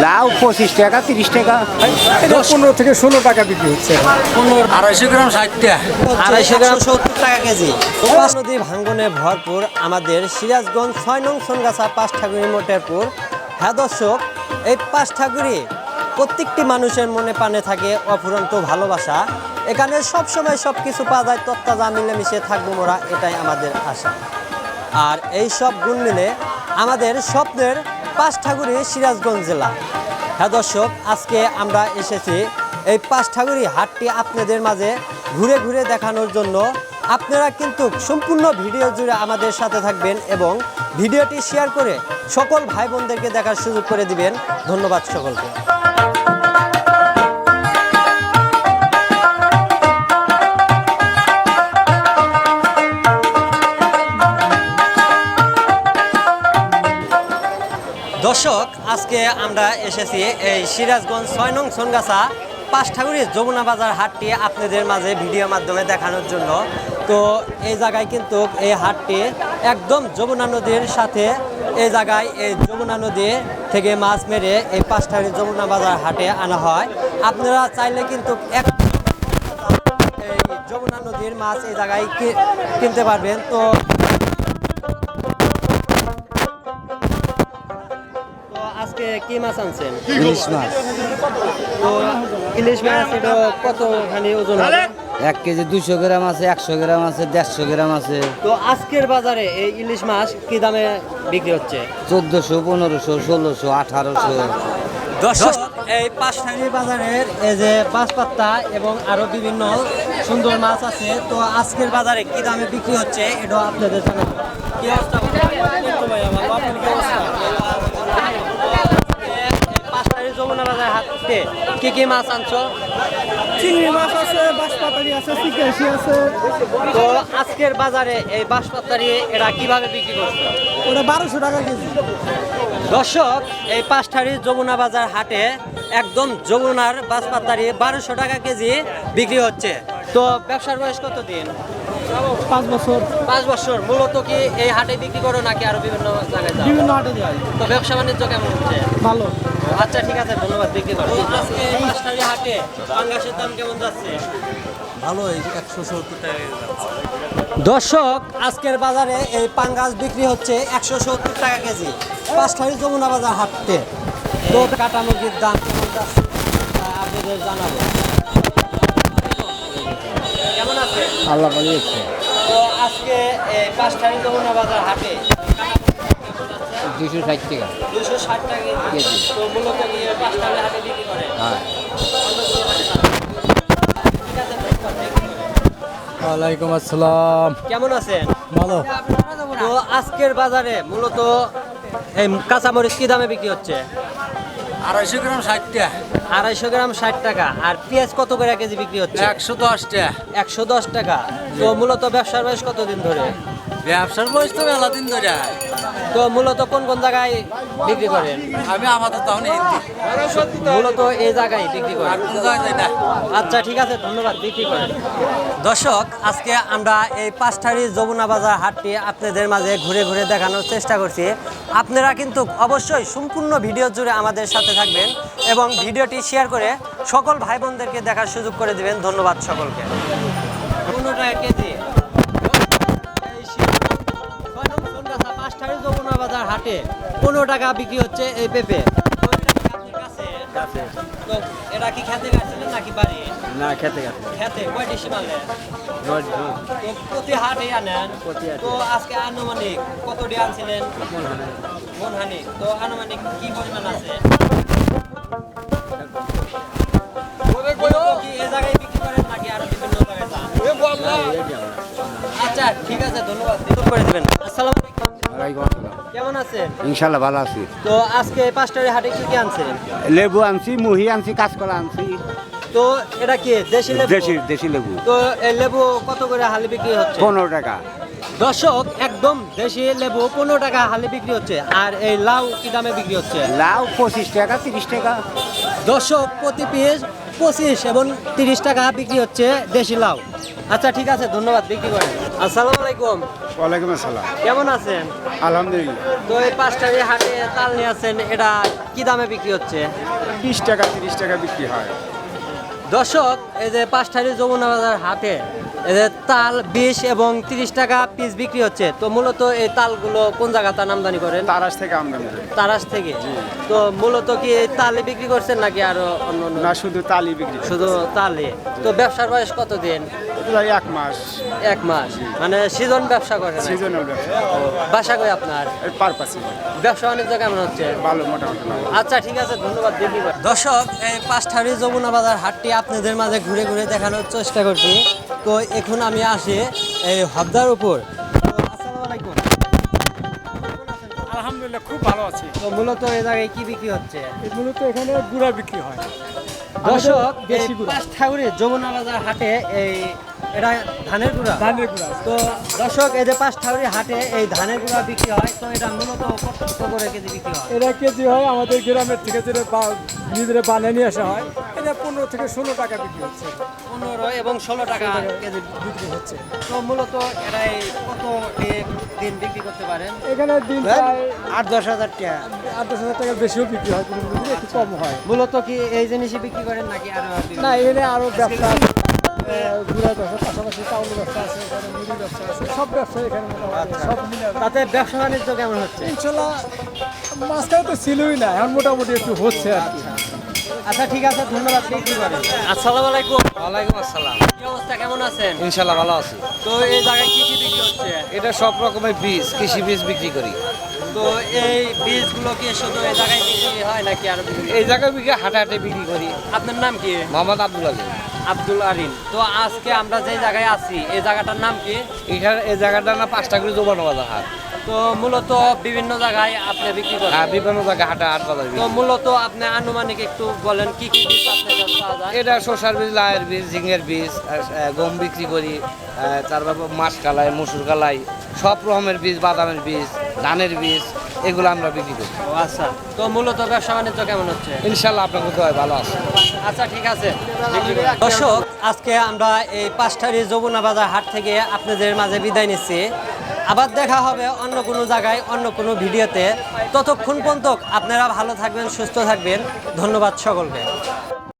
লাউ 25 টাকা 30 টাকা। 15 থেকে 16 টাকা বিক্রি হচ্ছে। 250 গ্রাম 60 টাকা। 250 গ্রাম 70 টাকা কেজি। নদী ভাঙ্গনে ভরপুর আমাদের সিরাজগঞ্জ 6 নং সোনগাছা পাঁচঠাকুরি মোটেরপুর। হ্যাঁ দর্শক, এই পাঁচঠাকুরি প্রত্যেকটি মানুষের মনে প্রাণে থাকে অফুরন্ত ভালোবাসা। এখানে সবসময় সব কিছু পাওয়া যায়, তত্তাজা মিলেমিশে থাকবো মোরা, এটাই আমাদের আশা। আর এই সব গুণ মিলে আমাদের স্বপ্নের পাঁচঠাকুরি সিরাজগঞ্জ জেলা। হ্যাঁ দর্শক, আজকে আমরা এসেছি এই পাঁচঠাকুরি হাটটি আপনাদের মাঝে ঘুরে ঘুরে দেখানোর জন্য। আপনারা কিন্তু সম্পূর্ণ ভিডিও জুড়ে আমাদের সাথে থাকবেন এবং ভিডিওটি শেয়ার করে সকল ভাই বোনদেরকে দেখার সুযোগ করে দিবেন। ধন্যবাদ সকলকে। দর্শক, আজকে আমরা এসেছি এই সিরাজগঞ্জ 6 নং সোনগাছা পাঁচঠাকুরি যমুনা বাজার হাটটি আপনাদের মাঝে ভিডিওর মাধ্যমে দেখানোর জন্য। তো এই জায়গায় কিন্তু এই হাটটি একদম যমুনা নদীর সাথে। এই জায়গায় এই যমুনা নদী থেকে মাছ মেরে এই পাঁচঠাকুরি যমুনা বাজার হাটে আনা হয়। আপনারা চাইলে কিন্তু এই যমুনা নদীর মাছ এই জায়গায় কিনতে পারবেন। তো আজকে কি মাছ আনছেন? ইলিশ মাছ। তো ইলিশ মাছ এটা কতখানি ওজন হবে? 1 কেজি 200 গ্রাম আছে, 100 গ্রাম আছে, 150 গ্রাম আছে। তো আজকের বাজারে এই ইলিশ মাছ কি দামে বিক্রি হচ্ছে? 1400, 1500, 1600, 1800। দর্শক, এই পাঁচঠাকুরি বাজারের এই যে বাঁশপাতা এবং আরো বিভিন্ন সুন্দর মাছ আছে। তো আজকের বাজারে কি দামে বিক্রি হচ্ছে এটা আপনাদের জানাবো। কি অবস্থা? পাঁচঠাকুরি যমুনা বাজার হাটে কি কি মাছ আনছো? চিংড়ি মাছ আছে, বাঁশপাতারি আছে, চিকেশি আছে। তো আজকের বাজারে এই বাঁশপাতারি এরা কিভাবে বিক্রি করছে? ওটা 1200 টাকা কেজি। দর্শক, এই পাঁচঠাকুরি যমুনা বাজার হাটে একদম যমুনার বাঁশপাতারি 1200 টাকা কেজি বিক্রি হচ্ছে। তো ব্যবসার বয়স কতদিন? 5 বছর। 5 বছর। মূলত কি এই হাটে বিক্রি করো নাকি আরো বিভিন্ন জায়গায় যাও? বিভিন্ন হাটে যাই। তো ব্যবসা বাণিজ্য কেমন হচ্ছে? ভালো। আচ্ছা, ঠিক আছে, ধন্যবাদ। বিক্রি করো। আজকে এই পাঁচঠাকুরি হাটে পাঙ্গাসের দাম কেমন যাচ্ছে? ভালো, 170 টাকা যাচ্ছে। দর্শক, আজকের বাজারে এই পাঙ্গাস বিক্রি হচ্ছে 170 টাকা কেজি পাঁচঠাকুরি যমুনা বাজার হাটে। তো কাটা মুরগির দাম কেমন যাচ্ছে আপনাদের জানাবো। কেমন আছে? আল্লাহ বাড়িয়েছে। তো আজকে এই পাঁচঠাকুরি যমুনা বাজার হাটে 260 টাকা 260 টাকা কেজি। তো মূলত কি পাঁচঠাকুরি হাটে বিক্রি করে? হ্যাঁ। ওয়ালাইকুম আসসালাম। কেমন আছেন? ভালো। তো আজকের বাজারে মূলত এই কাঁচামরিচ কি দামে বিক্রি হচ্ছে? 250 গ্রাম 60 টাকা। 250 গ্রাম 60 টাকা। আর পেঁয়াজ কত করে কেজি বিক্রি হচ্ছে? 110 টাকা। 110 টাকা। তো মূলত ব্যবসার বয়স কতদিন ধরে? ব্যবসার বয়স তো মেলা দিন ধরে। তো মূলত কোন কোন জায়গায় বিক্রি করেন? আমি আমাদের তখন হিন্দি মূলত এই জায়গায় বিক্রি করেন। আর কোনো জায়গায় যাই না। আচ্ছা, ঠিক আছে, ধন্যবাদ। বিক্রি করেন। দর্শক, আজকে আমরা এই পাঁচঠাকুরি যমুনা বাজার হাটটি আপনাদের মাঝে ঘুরে ঘুরে দেখানোর চেষ্টা করছি। আপনারা কিন্তু অবশ্যই সম্পূর্ণ ভিডিও জুড়ে আমাদের সাথে থাকবেন এবং ভিডিওটি শেয়ার করে সকল ভাই বোনদেরকে দেখার সুযোগ করে দিবেন। ধন্যবাদ সকলকে। 15 টাকা কেজি পাঁচঠাকুরি যমুনা বাজার হাটে 15 টাকা বিক্রি হচ্ছে এই পেঁপে। তো এটা কি খেতে গাছছিলেন নাকি বাড়ি? না, খেতে গেছে। খেতে কয় ডিসি মারলেন? তো প্রতি হাটে আনেন। তো আজকে আনুমানিক কত ডি আনছিলেন? মনহানি। তো আনুমানিক কি পরিমাণ আছে? কি এই জায়গায় বিক্রি করেন নাকি আরো বিভিন্ন জায়গায় যান? আচ্ছা, ঠিক আছে, ধন্যবাদ। বিক্রি করে দিবেন। আসসালামু আলাইকুম। ওয়ালাইকুম আসসালাম। কেমন আছেন? ইনশাআল্লাহ ভালো আছি। তো আজকে পাঁচটারি হাটে কি কি আনছেন? লেবু আনছি, মুহি আনছি, কাঁচকলা আনছি। তো এটা কি দেশি লেবু? দেশি লেবু। তো এই লেবু কত করে হালি বিক্রি হচ্ছে? 15 টাকা। দর্শক, একদম দেশি লেবু 15 টাকা হালি বিক্রি হচ্ছে। আর এই লাউ কি দামে বিক্রি হচ্ছে? লাউ 25 টাকা 30 টাকা। দর্শক, প্রতি পিস 25 এবং 30 টাকা বিক্রি হচ্ছে দেশি লাউ। আচ্ছা, ঠিক আছে, ধন্যবাদ। বিক্রি করেন। আসসালামু আলাইকুম। ওয়ালাইকুম আসসালাম। কেমন আছেন? আলহামদুলিল্লাহ। তো এই পাঁচটারি হাটে তাল নিয়ে আছেন, এটা কি দামে বিক্রি হচ্ছে? 20 টাকা 30 টাকা বিক্রি হয়। দর্শক, এই যে পাঁচটারি যমুনা বাজার হাটে এই যে তাল 20 এবং 30 টাকা পিস বিক্রি হচ্ছে। তো মূলত এই তালগুলো কোন জায়গাতে আমদানি করেন? তারাস থেকে আমদানি করি। তারাস থেকে। তো মূলত কি এই তালে বিক্রি করছেন নাকি আরো অন্য অন্য? না, শুধু তালি বিক্রি করি। শুধু তালে। তো ব্যবসার বয়স কতদিন? প্রায় 1 মাস। 1 মাস, মানে সিজন ব্যবসা করেন? সিজনাল ব্যবসা। বাসা কই আপনার? এর পারপাসে ব্যবসা বাণিজ্য কেমন হচ্ছে? ভালো, মোটামুটি ভালো। আচ্ছা, ঠিক আছে, ধন্যবাদ। দর্শক, এই পাঁচটারি যমুনা বাজার হাটটি আপনাদের মাঝে ঘুরে ঘুরে দেখানোর চেষ্টা করছি। তো এখন আমি আসি এই হদ্দার উপর। তো আসসালামু আলাইকুম। আলহামদুলিল্লাহ, খুব ভালো আছি। তো মূলত এই জায়গায় কি বিক্রি হচ্ছে? মূলত এখানে গুড়া বিক্রি হয়। দর্শক, এই দেশি গুড়া। পাঁচঠাকুরি যমুনা বাজার হাটে এটা ধানের গুঁড়া। ধানের গুড়া। তো দর্শক, এই যে পাঁচঠাকুরি হাটে এই ধানের গুঁড়া বিক্রি হয়, তো এটা মূলত কত করে কেজি বিক্রি হয়? এটা কেজি হয় আমাদের গ্রামের থেকে যেটা নিজেরা বানিয়ে নিয়ে আসা হয়, এটা 15 থেকে 16 টাকা বিক্রি হচ্ছে। 15 এবং 16 টাকা কেজি বিক্রি হচ্ছে। তো মূলত এটা কত দিন বিক্রি করতে পারেন? এখানে দিন প্রায় 8-10 হাজার টাকা। 8-10 হাজার টাকার বেশিও বিক্রি হয়, কোনো কোনো দিন একটু কম হয়। মূলত কি এই জিনিসই বিক্রি করেন নাকি আরো বিভিন্ন? না, এখানে আরো ব্যবসা, গুড়ার ব্যবসা, পাশাপাশি চাউলের ব্যবসা আছে, এখানে মুড়ির ব্যবসা আছে, সব ব্যবসা এখানে মোটামুটি সব মিলে। তাতে ব্যবসা বাণিজ্য কেমন হচ্ছে? ইনশাল্লাহ মাঝখানে তো ছিলই না, এখন মোটামুটি একটু হচ্ছে আর কি। আচ্ছা, ঠিক আছে, ধন্যবাদ। বিক্রি করেন। আসসালামু আলাইকুম। ওয়ালাইকুম আসসালাম। কি অবস্থা, কেমন আছেন? ইনশাল্লাহ ভালো আছি। তো এই জায়গায় কি কি বিক্রি হচ্ছে? এটা সব রকমের বীজ, কৃষি বীজ বিক্রি করি। তো এই বীজগুলো কি শুধু এই জায়গায় বিক্রি হয় নাকি আরো বিভিন্ন? এই জায়গায় বিক্রি হাটে হাটে বিক্রি করি। আপনার নাম কি? মোহাম্মদ আব্দুল আজিজ। আব্দুল আরিন। তো আজকে আমরা যে জায়গায় আছি, এই জায়গাটার নাম কি? এখানে এই জায়গাটা না পাঁচটাকুড়ি যমুনা বাজার হাট। তো মূলত বিভিন্ন জায়গায় আপনি বিক্রি করেন? হ্যাঁ, বিভিন্ন জায়গায় হাট বাজার তো বিক্রি। মূলত আপনি আনুমানিক একটু বলেন কি কি বীজ আপনার কাছে পাওয়া যায়? এটা শসার বীজ, লাউয়ের বীজ, ঝিঙের বীজ, গম বিক্রি করি, তারপর মাছ কালাই, মসুর কালাই, সব রকমের বীজ, বাদামের বীজ, ধানের বীজ, এগুলো আমরা বিক্রি করি। ও আচ্ছা। তো মূলত ব্যবসা বাণিজ্য কেমন হচ্ছে? ইনশাল্লাহ আপনার কোথাও ভালো আছে। আচ্ছা, ঠিক আছে। দর্শক, আজকে আমরা এই পাঁচটারি যমুনা বাজার হাট থেকে আপনাদের মাঝে বিদায় নিচ্ছি। আবার দেখা হবে অন্য কোনো জায়গায়, অন্য কোনো ভিডিওতে। ততক্ষণ পর্যন্ত আপনারা ভালো থাকবেন, সুস্থ থাকবেন। ধন্যবাদ সকলকে।